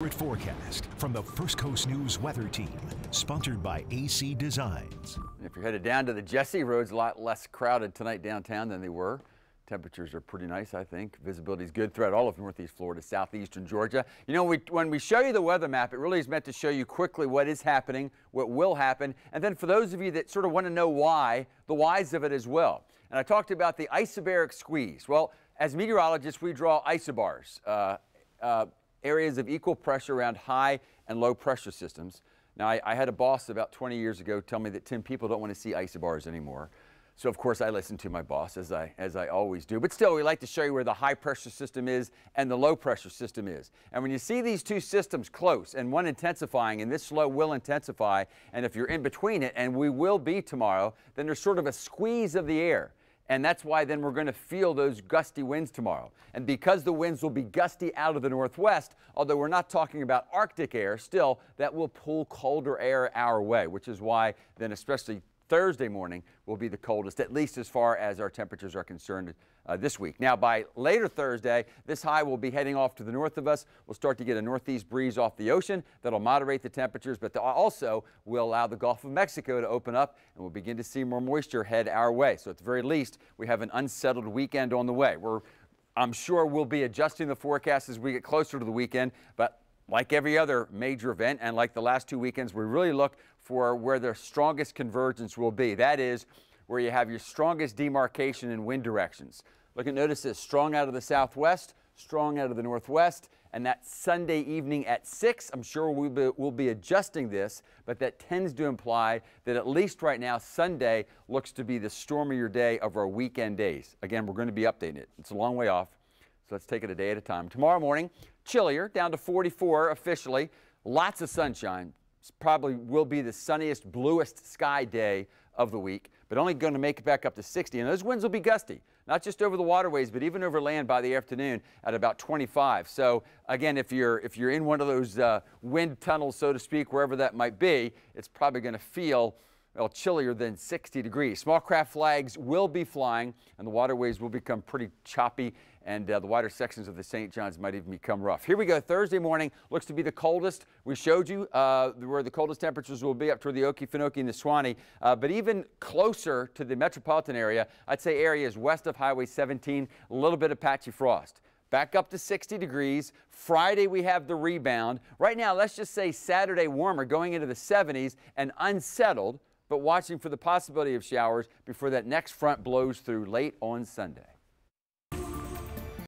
Forecast from the First Coast News Weather Team, sponsored by AC Designs. If you're headed down to the Jesse, roads a lot less crowded tonight downtown than they were. Temperatures are pretty nice, I think. Visibility is good throughout all of northeast Florida, southeastern Georgia. You know, when we show you the weather map, it really is meant to show you quickly what is happening, what will happen, and then for those of you that sort of want to know why, the whys of it as well. And I talked about the isobaric squeeze. Well, as meteorologists, we draw isobars, areas of equal pressure around high and low pressure systems. Now, I had a boss about 20 years ago tell me that, Tim, people don't want to see isobars anymore. So, of course, I listened to my boss, as I always do. But still, we like to show you where the high pressure system is and the low pressure system is. And when you see these two systems close and one intensifying, and this low will intensify, and if you're in between it, and we will be tomorrow, then there's sort of a squeeze of the air. And that's why then we're going to feel those gusty winds tomorrow. And because the winds will be gusty out of the northwest, although we're not talking about Arctic air, still that will pull colder air our way, which is why then especially Thursday morning will be the coldest, at least as far as our temperatures are concerned this week. Now, by later Thursday, this high will be heading off to the north of us. We'll start to get a northeast breeze off the ocean that'll moderate the temperatures, but also will allow the Gulf of Mexico to open up, and we'll begin to see more moisture head our way. So at the very least, we have an unsettled weekend on the way. I'm sure we'll be adjusting the forecast as we get closer to the weekend, but like every other major event and like the last two weekends, we really look for where the strongest convergence will be. That is where you have your strongest demarcation in wind directions. Look and notice this: strong out of the southwest, strong out of the northwest, and that Sunday evening at 6, I'm sure we'll be adjusting this, but that tends to imply that at least right now, Sunday looks to be the stormier day of our weekend days. Again, we're going to be updating it. It's a long way off, so let's take it a day at a time. Tomorrow morning, chillier, down to 44 officially. Lots of sunshine. Probably will be the sunniest, bluest sky day of the week, but only going to make it back up to 60. And those winds will be gusty, not just over the waterways, but even over land by the afternoon at about 25. So again, if you're in one of those wind tunnels, so to speak, wherever that might be, it's probably going to feel chillier than 60 degrees. Small craft flags will be flying, and the waterways will become pretty choppy, and the wider sections of the St. Johns might even become rough. Here we go. Thursday morning looks to be the coldest. We showed you where the coldest temperatures will be up toward the Okefenokee and the Suwannee, but even closer to the metropolitan area, I'd say areas west of Highway 17, a little bit of patchy frost. Back up to 60 degrees. Friday, we have the rebound. Right now, let's just say Saturday warmer, going into the 70s and unsettled, but watching for the possibility of showers before that next front blows through late on Sunday.